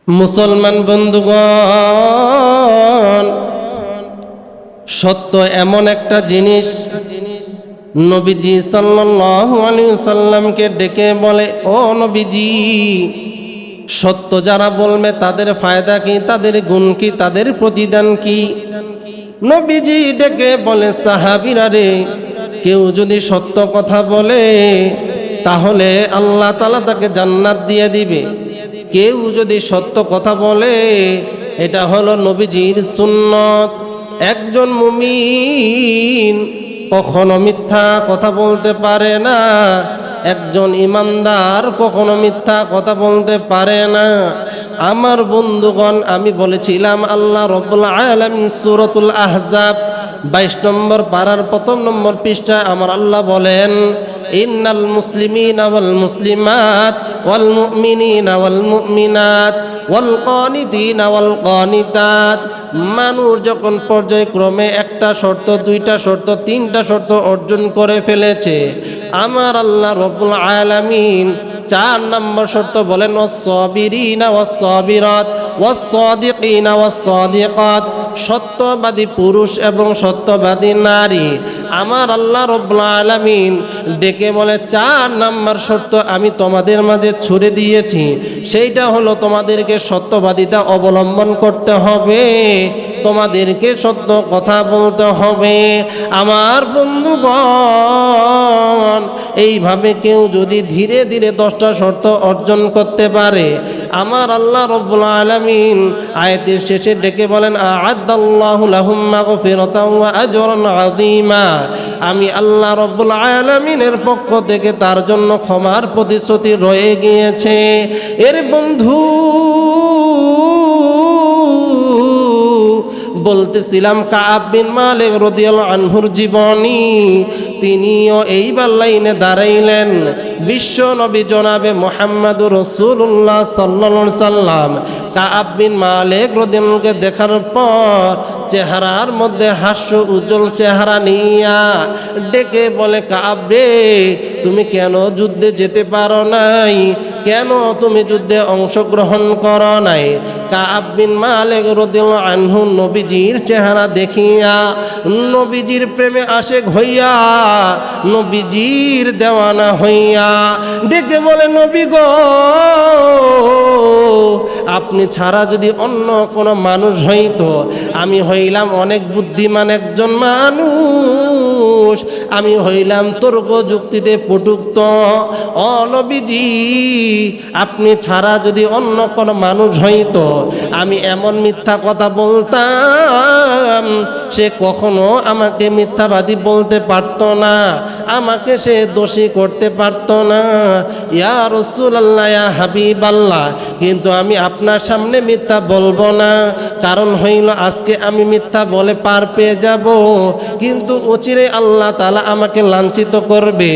মুসলমান বন্ধুগণ, সত্য এমন একটা জিনিস, নবীজি সাল্লাল্লাহু আলাইহি ওয়াসাল্লামকে ডেকে বলে, ও নবীজি, সত্য যারা বলবে তাদের ফায়দা কি, তাদের গুণ কি, তাদের প্রতিদান কি? নবীজি ডেকে বলে, সাহাবীরা রে, কেউ যদি সত্য কথা বলে তাহলে আল্লাহ তাআলা তাকে জান্নাত দিয়ে দিবে। কেউ যদি সত্য কথা বলে, এটা হলো নবীজির সুন্নত। একজন মুমিন কখনো মিথ্যা কথা বলতে পারে না, একজন ইমানদার কখনো মিথ্যা কথা বলতে পারে না। আমার বন্ধুগণ, আমি বলেছিলাম আল্লাহ রাব্বুল আলামিন সূরাতুল আহজাব 22 নম্বর পারার 1 নম্বর পৃষ্ঠায় আমার আল্লাহ বলেন, ইন্নাল মুসলিমিনা ওয়াল মুসলিমাত ওয়াল মুমিনিনা ওয়াল মুমিনাত ওয়াল কানিতিনা ওয়াল কানিতাত। মানুষ যখন পর্যায়ক্রমে একটা শর্ত, দুইটা শর্ত, তিনটা শর্ত অর্জন করে ফেলেছে, আমার আল্লাহ রাব্বুল আলামিন 4 নম্বর শর্ত বলেন, ওয়াস-সাবিরিনা ওয়াস-সাবিরাত ওয়াস-সাদিকিনা ওয়াস-সাদিকাত। সত্যবাদী পুরুষ এবং সত্যবাদী নারী। আমার আল্লাহ রাব্বুল আলামিন ডেকে বলে, 4 নম্বর শর্ত আমি তোমাদের মাঝে ছুড়ে দিয়েছি, সেইটা হলো তোমাদেরকে সত্যবাদিতা অবলম্বন করতে হবে, তোমাদেরকে সত্য কথা বলতে হবে। আমার বন্ধুগণ, এইভাবে কেউ যদি ধীরে ধীরে 10টা শর্ত অর্জন করতে পারে, আমার আল্লাহ রাব্বুল আলামিন আয়াতের শেষে ডেকে বলেন, আ'আদাল্লাহু লাহুম মাগফিরাতাও ওয়া আজরান আযীমা। আমি আল্লাহ রাব্বুল আলামিনের পক্ষ থেকে তার জন্য ক্ষমার প্রতিশ্রুতি রয়ে গিয়েছে। এর বন্ধু, বলতেছিলাম কাব বিন মালিক রাদিয়াল্লাহু আনহুর জীবনী। তিনিও এইবার লাইনে দাঁড়াইলেন। বিশ্ব নবী জনাবে মুহাম্মদুর রাসূলুল্লাহ সাল্লাল্লাহু আলাইহি সাল্লাম কাব বিন মালিক রাদিয়াল্লাহুকে দেখার পর চেহারার মধ্যে হাস্য উজ্জ্বল চেহারা নিয়া ডেকে বলে, কাব রে, তুমি কেন যুদ্ধে যেতে পারো নাই? কেন তুমি যুদ্ধে অংশগ্রহণ করো নাই? কাব বিন মালিক রাদিয়াল্লাহু আনহু নবীজির চেহারা দেখিয়া নবীজির প্রেমে আশেক হইয়া, নবীজির দেওয়ানা হইয়া ডেকে বলে, নবী গো, আপনি ছাড়া যদি অন্য কোনো মানুষ হইতো, আমি হইলাম অনেক বুদ্ধিমান একজন মানুষ, আমি হইলাম তর্ক যুক্তিতে পটুক্ত। ও নবীজি, আপনি ছাড়া যদি অন্য কোনো মানুষ হইতো, আমি এমন মিথ্যা কথা বলতাম, সে কখনো আমাকে মিথ্যাবাদী বলতে পারত না, আমাকে সে দোষী করতে পারত না। ইয়া রাসূলুল্লাহ, ইয়া হাবিবাল্লাহ, কিন্তু আমি আপনার সামনে মিথ্যা বলবো না। কারণ হইল, আজকে আমি মিথ্যা বলে পার পেয়ে যাব, কিন্তু অচিরে আল্লাহ তাআলা আমাকে লাঞ্ছিত করবে,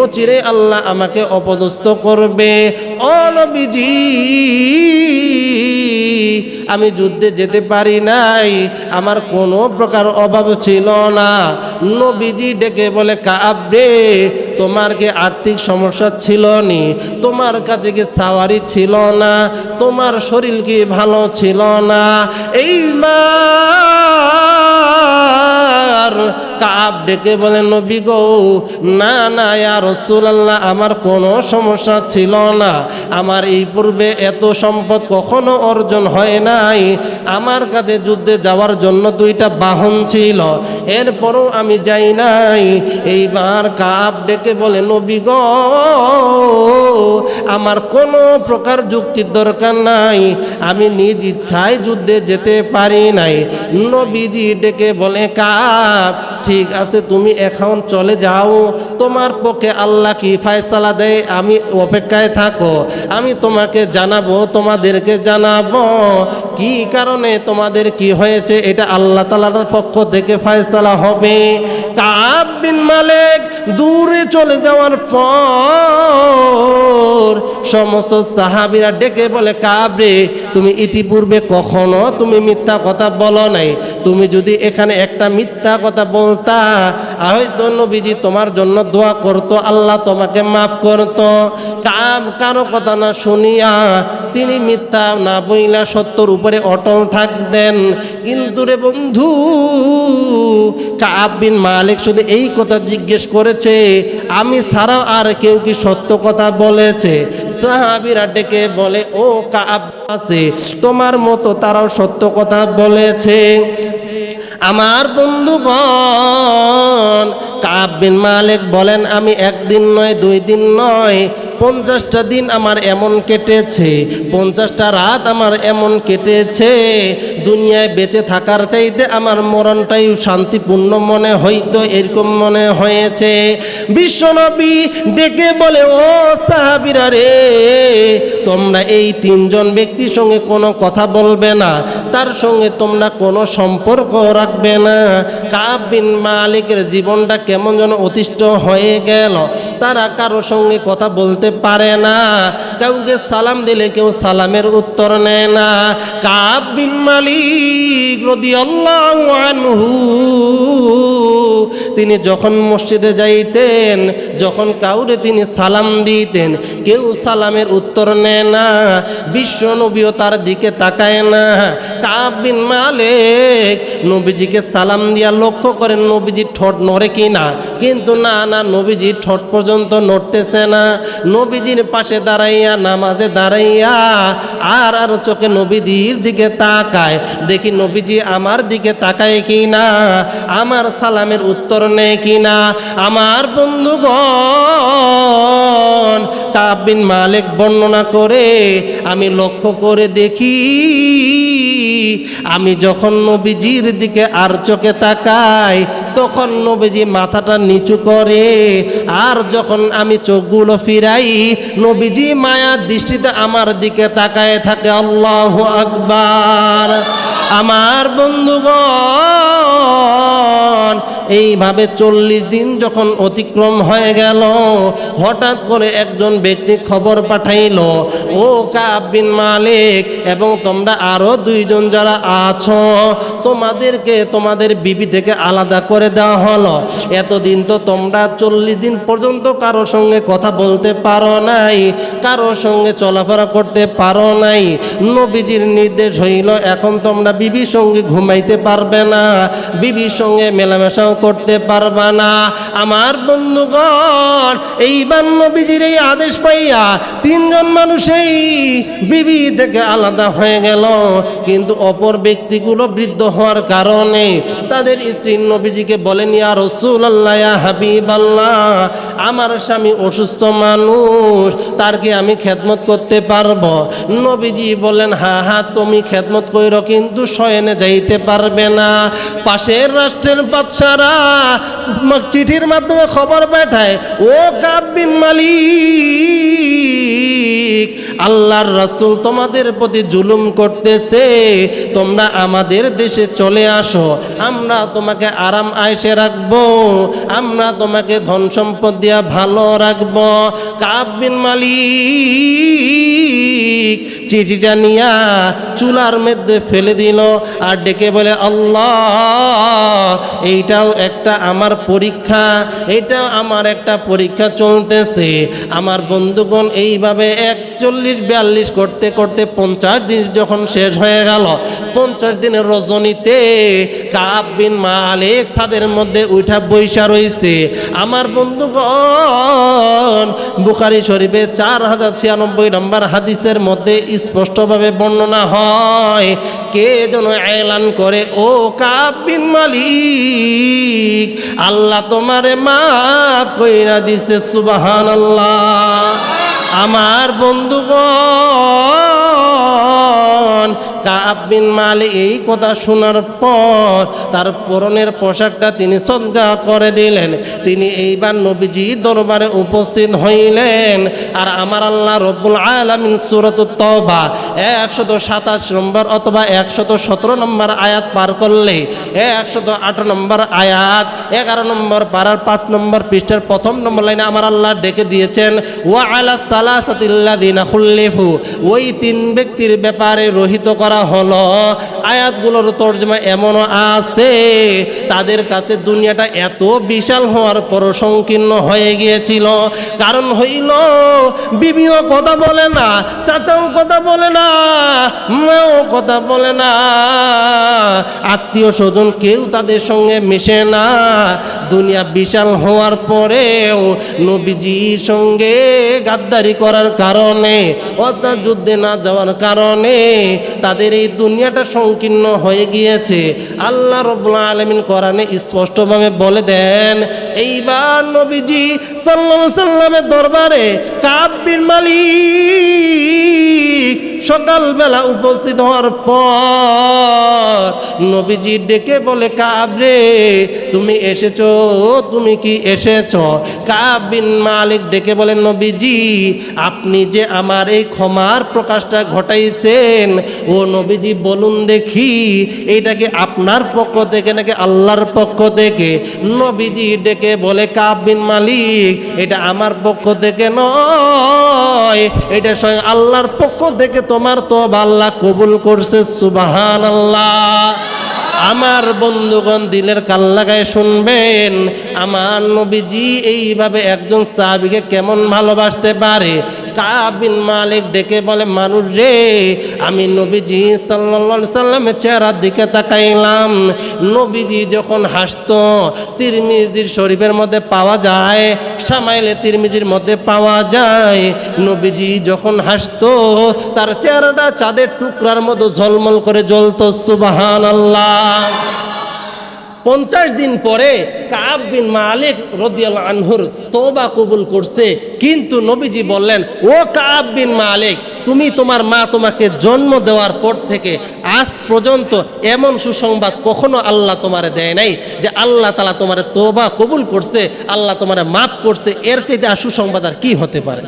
অচিরে আল্লাহ আমাকে অপদস্থ করবে। ও নবীজি, আমি যুদ্ধে যেতে পারি নাই, আমার কোনো প্রকার অভাব ছিল না। নবীজি ডেকে বলে, কাব রে, তোমার কি আর্থিক সমস্যা ছিল নি? তোমার কাছে কি সাওয়ারি ছিল না? তোমার শরীর কি ভালো ছিল না? এইবার কাব ডেকে বলে, নবী গো, না না ইয়া রাসূলুল্লাহ, আমার কোনো সমস্যা ছিল না, আমার এই পূর্বে এত সম্পদ কখনো অর্জন হয় নাই, আমার কাছে যুদ্ধে যাওয়ার জন্য 2টা বাহন ছিল, এরপরও আমি যাই নাই। এইবার কাব ডেকে বলে, নবী গো, আমার কোনো প্রকার যুক্তির দরকার নাই, আমি নিজ ইচ্ছায় যুদ্ধে যেতে পারি নাই। নবীজি ডেকে বলে, কাব, ঠিক আছে, তুমি এখন চলে যাও, তোমার পক্ষে আল্লাহ কি ফয়সালা দেয় আমি অপেক্ষায় থাকো, আমি তোমাকে জানাবো, তোমাদেরকে জানাবো কি কারণে তোমাদের কি হয়েছে, এটা আল্লাহ তাআলার পক্ষ থেকে ফয়সালা হবে। কাব বিন মালিক দূরে চলে যাওয়ার পর সমস্ত সাহাবীরা ডেকে বলে, কাব রে, তুমি ইতিপূর্বে কখনো তুমি মিথ্যা কথা বলো নাই। তুমি যদি এখানে একটা মিথ্যা কথা বলতা, হয়তো নবীজি তোমার জন্য দোয়া করতো, আল্লাহ তোমাকে মাফ করতো। কাব কারো কথা না শুনিয়া তিনি মিথ্যা না বইলা সত্যর উপরে অটল থাকতেন। কিন্তু রে বন্ধু, কাব বিন মালিক শুধু এই কথা জিজ্ঞেস করেছে, আমি ছাড়াও আর কেউ কি সত্য কথা বলেছে? সাহাবীরা ডেকে বলে, ও কাব আছে তোমার মতো তারাও সত্য কথা বলেছে। আমার বন্ধুগণ, কাব বিন মালিক বলেন, আমি একদিন নয়, 2 দিন নয়, 50টা দিন আমার এমন কেটেছে, 50টা রাত আমার এমন কেটেছে, দুনিয়ায় বেঁচে থাকার চাইতে আমার মরণটাই শান্তিপূর্ণ মনে হইতো, এরকম মনে হয়েছে। বিশ্বনবী ডেকে বলে, ও সাহাবীরা রে, তোমরা এই 3 জন ব্যক্তির সঙ্গে কোনো কথা বলবে না, তার সঙ্গে তোমরা কোনো সম্পর্ক রাখবে না। কাব বিন মালিকের জীবনটা কেমন যেন অতিষ্ঠ হয়ে গেল। তারা কারো সঙ্গে কথা বলতে পারে না, কাউকে সালাম দিলে কেউ সালামের উত্তর নেয় না। কাব বিন মালিক রাদিয়াল্লাহু আনহু তিনি যখন মসজিদে যাইতেন, যখন কাউরে তিনি সালাম দিতেন, কেউ সালামের উত্তর নেয় না, বিশ্ব নবীও তার দিকে তাকায় না। কাব বিন মালিক নবীজিকে সালাম দিয়া লক্ষ্য করেন নবীজি ঠোঁট নড়ে কিনা, কিন্তু না, নবীজি ঠোঁট পর্যন্ত নড়তেছে না। নবীজির পাশে দাঁড়াইয়া, নামাজে দাঁড়াইয়া আর চোখে নবীজির দিকে তাকায়, দেখি নবীজি আমার দিকে তাকায় কিনা, আমার সালামের উত্তর নেয় কিনা। আমার বন্ধুগণ, কাব বিন মালিক বর্ণনা করে, আমি লক্ষ্য করে দেখি, আমি যখন নবীজির দিকে আর চোখে তাকাই, তখন নবীজি মাথাটা নিচু করে, আর যখন আমি চোখগুলো ফিরাই, নবীজি মায়ার দৃষ্টিতে আমার দিকে তাকায় থাকে। আল্লাহু আকবার। আমার বন্ধুগণ, এইভাবে 40 দিন যখন অতিক্রম হয়ে গেল, হঠাৎ করে একজন ব্যক্তি খবর পাঠাইল, ও কাব বিন মালিক এবং তোমরা আরো 2 জন যারা আছো, তোমাদেরকে তোমাদের বিবি থেকে আলাদা করে দেওয়া হলো। এতদিন তো তোমরা 40 দিন পর্যন্ত কারো সঙ্গে কথা বলতে পারো নাই, কারো সঙ্গে চলাফেরা করতে পারো নাই। নবীজির নির্দেশ হইল, এখন তোমরা বিবির সঙ্গে ঘুমাইতে পারবে না, বিবির সঙ্গে মেলামেশাও করতে পারবে না। আমার বন্ধুগণ, এইবার নবীজির এই আদেশ পাইয়া 3 জন মানুষই বিবি থেকে আলাদা হয়ে গেল। কিন্তু অপর ব্যক্তিগুলো বৃদ্ধ হওয়ার কারণে তাদের স্ত্রী নবীজিকে বলেন, ইয়া রাসূলুল্লাহ, ইয়া হাবিবাল্লাহ, আমার স্বামী অসুস্থ মানুষ, তার কি আমি খেদমত করতে পারবো? নবীজি বলেন, হ্যাঁ তুমি খেদমত কইরো, কিন্তু শয়নে যাইতে পারবে না। পাশের রাষ্ট্রের বাদশারা চিঠির মাধ্যমে খবর পাঠায়, ও কাব বিন মালিক, আল্লাহর রাসূল তোমাদের প্রতি জুলুম করতেছে, তোমরা আমাদের দেশে চলে আসো, আমরা তোমাকে আরাম আয়েশে রাখবো, আমরা তোমাকে ধন সম্পদ দিয়া ভালো রাখবো। কাব বিন মালিক চিঠিটা নিয়া চুলার মধ্যে ফেলে দিল আর ডেকে বলে, আল্লাহ, এইটাও একটা আমার পরীক্ষা, এটাও আমার একটা পরীক্ষা চলতেছে। আমার বন্ধুগণ, এইভাবে 41-42 করতে করতে 50 দিন যখন শেষ হয়ে গেল, 50 দিনের রজনীতে কাব বিন মালিক ছাদের মধ্যে উঠা বইসা রইছে। আমার বন্ধুগণ, বুখারী শরীফে 4096 নম্বর হাদিসের মধ্যে স্পষ্টভাবে বর্ণনা হয়, কে যেন এলান করে, ও কাব বিন মালিক, আল্লাহ তোমারে মাফ কইরা দিছে, সুবহানাল্লাহ। আমার বন্ধুগণ, কাব বিন মালিক এই কথা শোনার পর তার পরনের পোশাকটা তিনি সদকা করে দিলেন। তিনি এইবার নবীজি দরবারে উপস্থিত হইলেন। আর আমার আল্লাহ রব্বুল আলামিন সূরাতুত তাওবা 127 নম্বর অথবা 117 নম্বর আয়াত পার করলে 108 নম্বর আয়াত 11 নম্বর পারার 5 নম্বর পৃষ্ঠার প্রথম নম্বর লাইনে আমার আল্লাহ ডেকে দিয়েছেন ওয়া আলা সালাসাতিল্লাযিনা খুল্লিফু, ওই তিন ব্যক্তির ব্যাপারে রহিত করা হলো। আয়াতগুলোর তর্জমা এমনও আছে তাদের কাছে দুনিয়াটা এত বিশাল হওয়ার পরও সংকীর্ণ হয়ে গিয়েছিল। কারণ হইল বিবিও কথা বলে না, চাচাও কথা বলে না, মাও কথা বলে না, আত্মীয় স্বজন কেউ তাদের সঙ্গে মিশে না। দুনিয়া বিশাল হওয়ার পরেও নবীজির সঙ্গে গাদ্দারি করার কারণে অর্থাৎ যুদ্ধে না যাওয়ার কারণে তাদের এই দুনিয়াটা সংকীর্ণ হয়ে গিয়েছে। আল্লাহ রাব্বুল আলামিন কোরআনে স্পষ্টভাবে বলে দেন, এইবার নবীজি সাল্লাল্লাহু আলাইহি সাল্লামের দরবারে কাব বিন মালিক সকালবেলা উপস্থিত হওয়ার পর নবীজি ডেকে বলে, কাব রে তুমি এসেছো, তুমি কি এসেছো? কাব বিন মালিক ডেকে বলেন, নবীজি আপনি যে আমার এই ক্ষমার প্রকাশটা ঘটাইছেন, ও নবীজি বলুন দেখি এইটা কি আপনার পক্ষ থেকে নাকি আল্লাহর পক্ষ থেকে? নবীজি ডেকে বলে, কাব বিন মালিক এটা আমার পক্ষ থেকে নয়, এটা স্বয়ং আল্লাহর পক্ষ থেকে তোমার তওবা আল্লাহ কবুল করছে। সুবহানাল্লাহ। আমার বন্ধুগণ দিলের কান লাগায় শুনবেন, আমার নবীজি এইভাবে একজন সাহাবীকে কেমন ভালোবাসতে পারে। কাব বিন মালিক ডেকে বলে, মানুষ রে আমি নবীজি সাল্লাল্লাহু আলাইহি সাল্লামের চেহারার দিকে তাকাইলাম, নবীজি যখন হাসতো তিরমিজির শরীফের মধ্যে পাওয়া যায়, শামাইলে তিরমিজির মধ্যে পাওয়া যায়, নবীজি যখন হাসতো তার চেহারাটা চাঁদের টুকরার মতো ঝলমল করে জ্বলতো। সুবহানাল্লাহ। 50 দিন পরে কাব বিন মালিক রাদিয়াল্লাহু আনহুর তওবা কবুল করছে। কিন্তু নবীজি বললেন, ও কাব বিন মালিক তুমি তোমার মা তোমাকে জন্ম দেওয়ার পর থেকে আজ পর্যন্ত এমন সুসংবাদ কখনো আল্লাহ তোমারে দেয় নাই যে আল্লাহ তাআলা তোমার তওবা কবুল করছে, আল্লাহ তোমারে মাফ করছে। এর চাইতে আর সুসংবাদ আর কি হতে পারে?